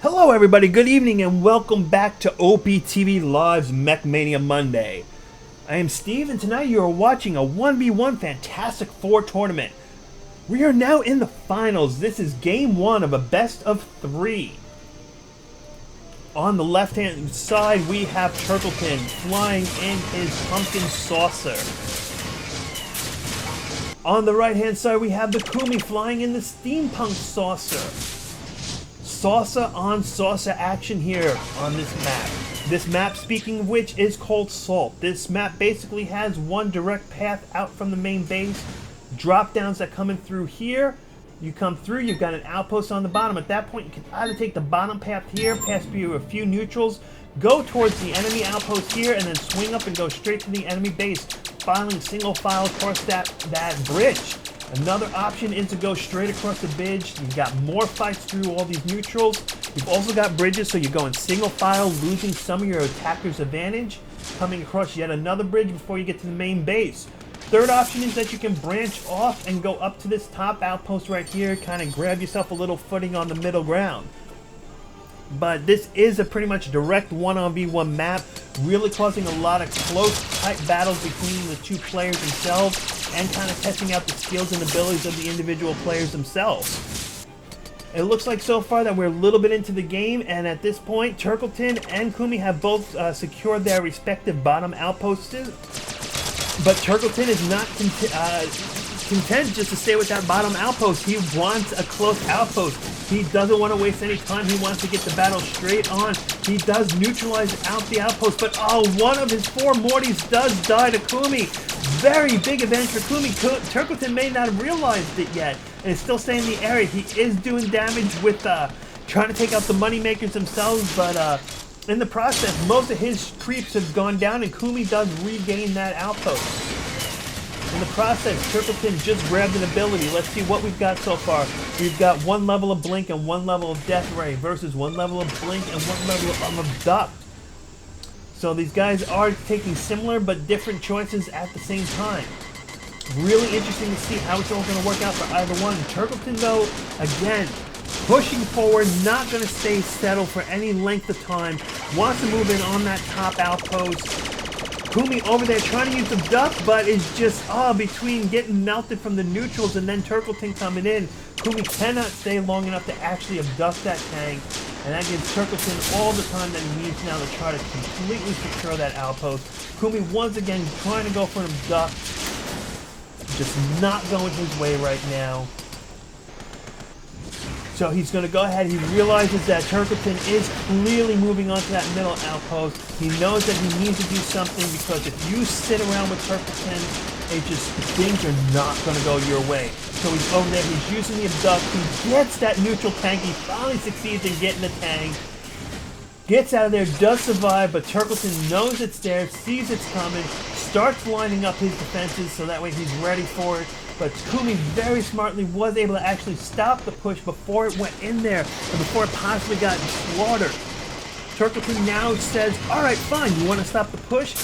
Hello everybody, good evening and welcome back to OPTV Live's Mech Mania Monday. I am Steve and tonight you are watching a 1v1 Fantastic Four tournament. We are now in the finals. This is game 1 of a best of 3. On the left hand side we have Turkleton flying in his pumpkin saucer. On the right hand side we have TheKhumi flying in the steampunk saucer. Saucer on saucer action here on this map. This map, speaking of which, is called Salt. This map basically has one direct path out from the main base. Drop downs that come in through here. You come through, you've got an outpost on the bottom. At that point, you can either take the bottom path here, pass through a few neutrals, go towards the enemy outpost here, and then swing up and go straight to the enemy base, filing single file across that bridge. Another option is to go straight across the bridge. You've got more fights through all these neutrals. You've also got bridges, so you're going single file, losing some of your attacker's advantage, coming across yet another bridge before you get to the main base. Third option is that you can branch off and go up to this top outpost right here, kind of grab yourself a little footing on the middle ground. But this is a pretty much direct 1v1 map, really causing a lot of close, tight battles between the two players themselves, and kind of testing out the skills and abilities of the individual players themselves. It looks like so far that we're a little bit into the game, and at this point, Turkleton and TheKhumi have both secured their respective bottom outposts. But Turkleton is not content just to stay with that bottom outpost. He wants a close outpost. He doesn't want to waste any time. He wants to get the battle straight on. He does neutralize out the outpost, but one of his 4 Mortys does die to TheKhumi. Very big advantage for TheKhumi. Turkleton may not have realized it yet, and is still staying in the area. He is doing damage with trying to take out the money makers themselves, but in the process, most of his creeps have gone down, and TheKhumi does regain that outpost. In the process, Turkleton just grabbed an ability. Let's see what we've got so far. We've got 1 level of Blink and 1 level of Death Ray versus 1 level of Blink and 1 level of Abduct. So these guys are taking similar but different choices at the same time. Really interesting to see how it's all going to work out for either one. Turkleton, though, again, pushing forward, not going to stay settled for any length of time. Wants to move in on that top outpost. TheKhumi over there trying to use the Abduct, but is just between getting melted from the neutrals and then Turkleton coming in. TheKhumi cannot stay long enough to actually abduct that tank, and that gives Turkleton all the time that he needs now to try to completely secure that outpost. TheKhumi once again trying to go for an Abduct, just not going his way right now. So he's going to go ahead. He realizes that Turkleton is clearly moving on to that middle outpost. He knows that he needs to do something, because if you sit around with Turkleton, things are not going to go your way. So he's over there. He's using the Abduct. He gets that neutral tank. He finally succeeds in getting the tank. Gets out of there, does survive, but Turkleton knows it's there, sees it's coming, starts lining up his defenses so that way he's ready for it. But TheKhumi very smartly was able to actually stop the push before it went in there, and before it possibly got slaughtered. Turkleton now says, alright, fine, you want to stop the push?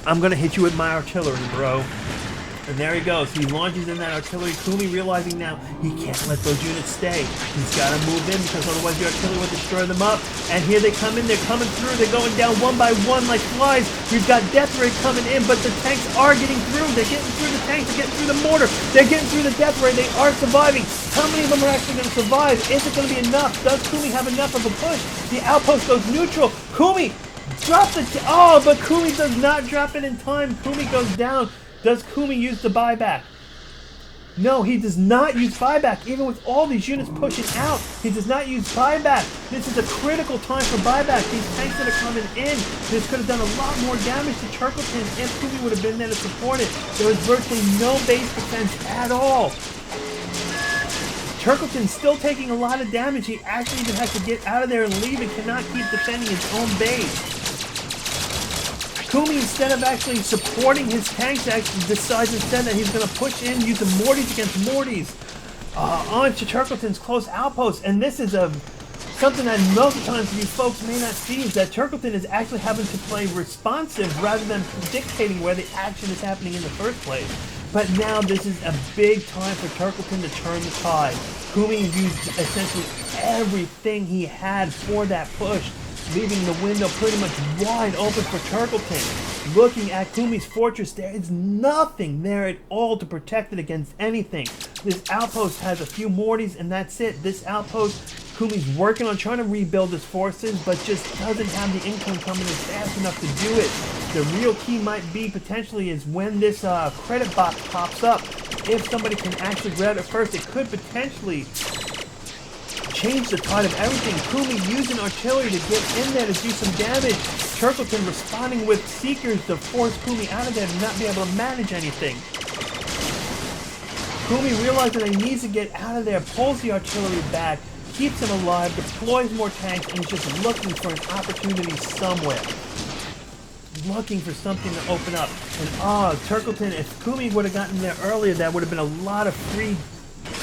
I'm going to hit you with my artillery, bro. And there he goes. He launches in that artillery. TheKhumi realizing now he can't let those units stay. He's got to move in, because otherwise the artillery will destroy them up. And here they come in. They're coming through. They're going down one by one like flies. We've got Death Ray coming in, but the tanks are getting through. They're getting through the tanks. They're getting through the mortar. They're getting through the Death Ray. They are surviving. How many of them are actually going to survive? Is it going to be enough? Does TheKhumi have enough of a push? The outpost goes neutral. TheKhumi drop the... but TheKhumi does not drop it in time. TheKhumi goes down. Does TheKhumi use the buyback? No, he does not use buyback. Even with all these units pushing out, he does not use buyback. This is a critical time for buyback. These tanks that are coming in, this could have done a lot more damage to Turkleton if TheKhumi would have been there to support it. There was virtually no base defense at all. Turkleton's still taking a lot of damage. He actually even has to get out of there and leave and cannot keep defending his own base. TheKhumi, instead of actually supporting his tanks, actually decides instead that he's going to push in, use the Mortys against Mortys onto Turkleton's close outpost. And this is something that most of the times you folks may not see, is that Turkleton is actually having to play responsive rather than dictating where the action is happening in the first place. But now this is a big time for Turkleton to turn the tide. Khumi used essentially everything he had for that push, leaving the window pretty much wide open for Turkleton. Looking at Khumi's fortress, there is nothing there at all to protect it against anything. This outpost has a few morties and that's it. This outpost, Khumi's working on trying to rebuild his forces, but just doesn't have the income coming in fast enough to do it. The real key might be potentially is when this credit box pops up. If somebody can actually grab it first, it could potentially change the tide of everything. Khumi using artillery to get in there to do some damage. Turkleton responding with Seekers to force Khumi out of there to not be able to manage anything. Khumi realizing that he needs to get out of there, pulls the artillery back, keeps him alive, deploys more tanks, and is just looking for an opportunity somewhere. Looking for something to open up. And Turkleton, if Khumi would have gotten there earlier, that would have been a lot of free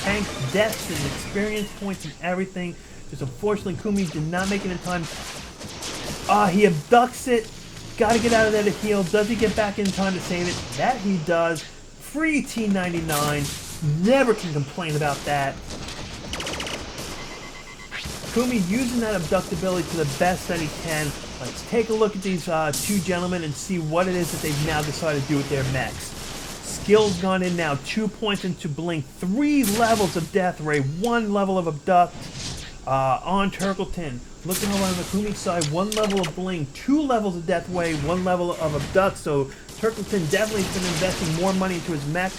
tank deaths and experience points and everything. Just unfortunately, Khumi did not make it in time. He abducts it. Gotta get out of there to heal. Does he get back in time to save it? That he does. Free T99. Never can complain about that. Khumi using that abductability to the best that he can. Let's take a look at these two gentlemen and see what it is that they've now decided to do with their mechs. Skill's gone in now, 2 points into Blink, 3 levels of Death Ray, 1 level of Abduct on Turkleton. Looking over on the Khumi side, 1 level of Blink, 2 levels of Death Ray, 1 level of Abduct. So Turkleton definitely has been investing more money into his mech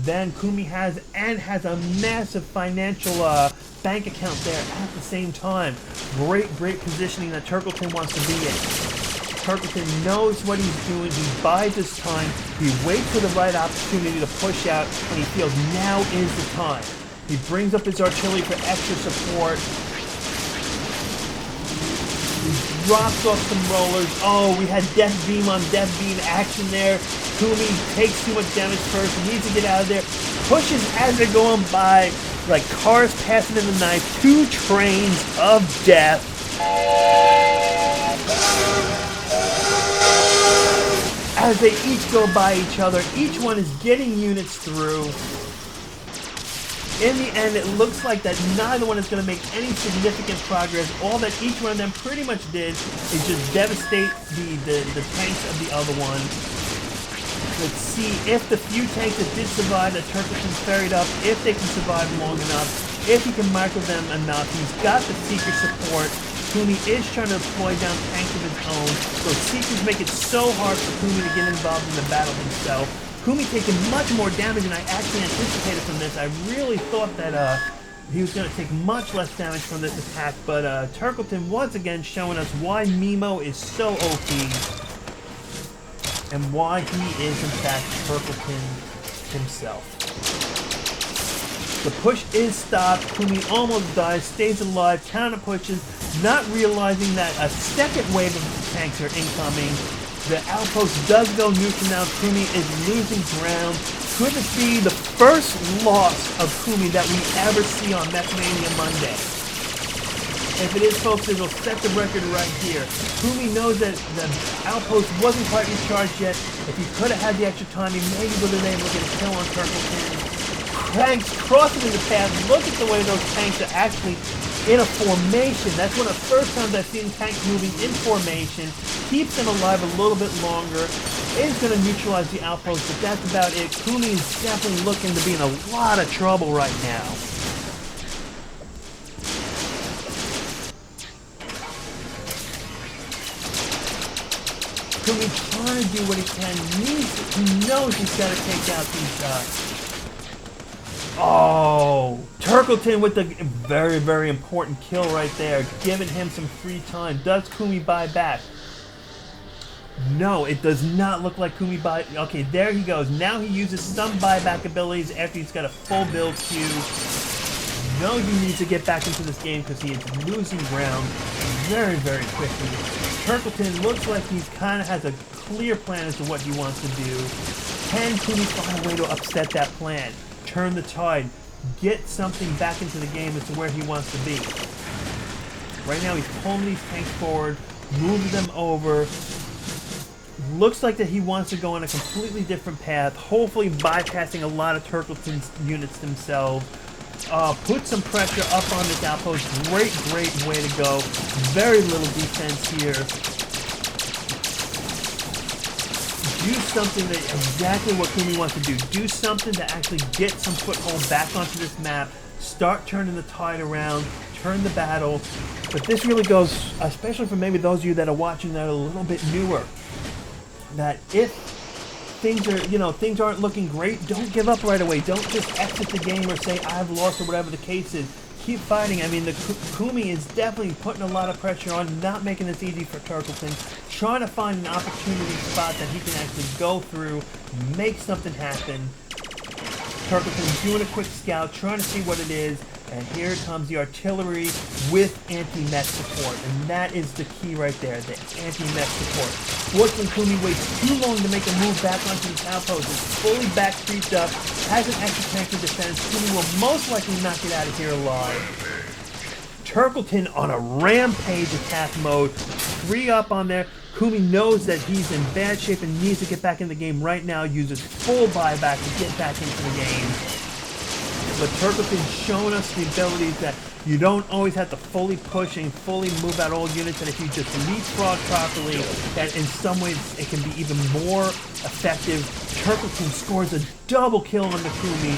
than Khumi has, and has a massive financial bank account there at the same time. Great positioning that Turkleton wants to be in. Turkleton knows what he's doing. He bides his time. He waits for the right opportunity to push out, and he feels now is the time. He brings up his artillery for extra support. He drops off some rollers. We had Death Beam on Death Beam action there. Khumi takes too much damage first, needs to get out of there. Pushes as they're going by, like cars passing in the night. 2 trains of death. As they each go by each other, each one is getting units through. In the end, it looks like that neither one is going to make any significant progress. All that each one of them pretty much did is just devastate the tanks of the other one. Let's see if the few tanks that did survive that Turkleton's ferried up, if they can survive long enough, if he can micro them enough. He's got the Seeker support. Khumi is trying to deploy down tanks of his own. Those Seekers make it so hard for Khumi to get involved in the battle himself. Khumi taking much more damage than I actually anticipated from this. I really thought that he was going to take much less damage from this attack, but Turkleton once again showing us why Mimo is so OP and why he is in fact Turkleton himself. The push is stopped. Khumi almost dies, stays alive, counter pushes, not realizing that a second wave of tanks are incoming. The outpost does go neutral now. Khumi is losing ground. Could this be the first loss of Khumi that we ever see on Mech Mania Monday? If it is, folks, it'll set the record right here. Khumi knows that the outpost wasn't quite recharged yet. If he could have had the extra time, he maybe would have been able to get a kill on Turkleton. Tanks crossing in the path. Look at the way those tanks are actually in a formation. That's one of the first times I've seen tanks moving in formation. Keeps them alive a little bit longer. Is going to neutralize the outpost, but that's about it. Khumi is definitely looking to be in a lot of trouble right now. Khumi trying to do what he can. He knows he's got to take out these Turkleton with the very, very important kill right there, giving him some free time. Does Khumi buy back? No, it does not look like Khumi buy. Okay, there he goes. Now he uses some buyback abilities after he's got a full build queue. No, he needs to get back into this game because he is losing ground very, very quickly. Turkleton looks like he kind of has a clear plan as to what he wants to do. Can Khumi find a way to upset that plan? Turn the tide, get something back into the game as to where he wants to be. Right now he's pulling these tanks forward, moving them over. Looks like that he wants to go on a completely different path, hopefully bypassing a lot of Turkleton's units themselves. Put some pressure up on this outpost. Great way to go. Very little defense here. Do something that exactly what KHUMI wants to do. Do something to actually get some foothold back onto this map. Start turning the tide around. Turn the battle. But this really goes, especially for maybe those of you that are watching that are a little bit newer, that if things are, things aren't looking great, don't give up right away. Don't just exit the game or say I've lost or whatever the case is. Keep fighting. I mean, the KHUMI is definitely putting a lot of pressure on, not making this easy for Turkleton, trying to find an opportunity spot that he can actually go through, make something happen. Turkleton doing a quick scout, trying to see what it is, and here comes the artillery with anti-mech support, and that is the key right there, the anti-mech support. Fortunately, KHUMI waits too long to make a move back onto this outpost. It's fully back creeped up, has an extra tank to defense. KHUMI will most likely not get out of here alive. Turkleton on a rampage attack mode, 3 up on there. KHUMI knows that he's in bad shape and needs to get back in the game right now, uses full buyback to get back into the game. But Turkleton's showing us the abilities that you don't always have to fully push and fully move out all units, and if you just leapfrog properly, that in some ways it can be even more effective. Turkleton scores a double kill on the KHUMI,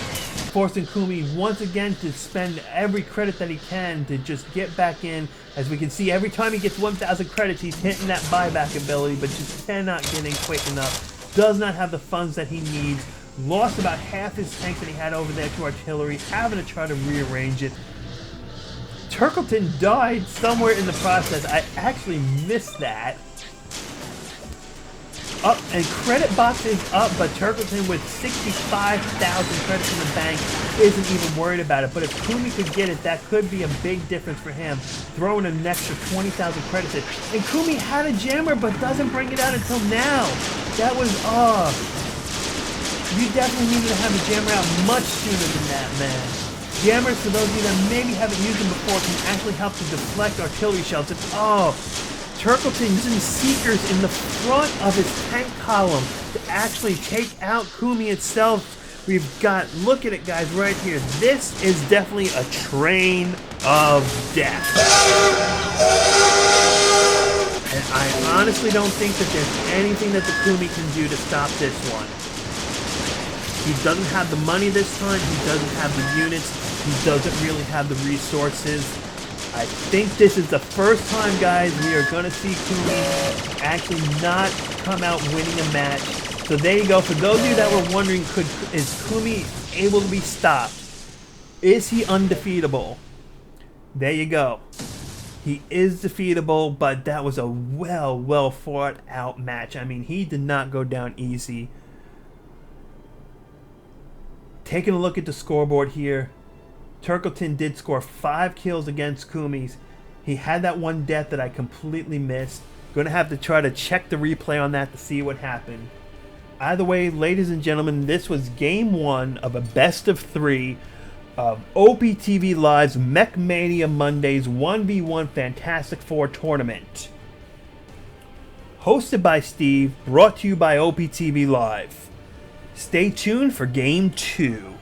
forcing KHUMI once again to spend every credit that he can to just get back in. As we can see, every time he gets 1,000 credits, he's hitting that buyback ability, but just cannot get in quick enough. Does not have the funds that he needs. Lost about half his tanks that he had over there to artillery, having to try to rearrange it. Turkleton died somewhere in the process. I actually missed that. Up and credit box is up, but Turkleton with 65,000 credits in the bank isn't even worried about it. But if KHUMI could get it, that could be a big difference for him, throwing an extra 20,000 credits in. And KHUMI had a jammer, but doesn't bring it out until now. That was you definitely needed to have a jammer out much sooner than that, man. Jammers, for those of you that maybe haven't used them before, can actually help to deflect artillery shells. And Turkleton using Seekers in the front of his tank column to actually take out KHUMI itself. We've got, look at it guys, right here. This is definitely a train of death. And I honestly don't think that there's anything that the KHUMI can do to stop this one. He doesn't have the money this time, he doesn't have the units, he doesn't really have the resources. I think this is the first time, guys, we are going to see KHUMI actually not come out winning a match. So there you go. For those of you that were wondering, is KHUMI able to be stopped? Is he undefeatable? There you go. He is defeatable, but that was a well fought out match. I mean, he did not go down easy. Taking a look at the scoreboard here, Turkleton did score 5 kills against KHUMI's. He had that one death that I completely missed. Gonna have to try to check the replay on that to see what happened. Either way, ladies and gentlemen, this was game 1 of a best of 3 of OPTV Live's Mech Mania Mondays 1v1 Fantastic Four tournament. Hosted by Steve, brought to you by OPTV Live. Stay tuned for game 2.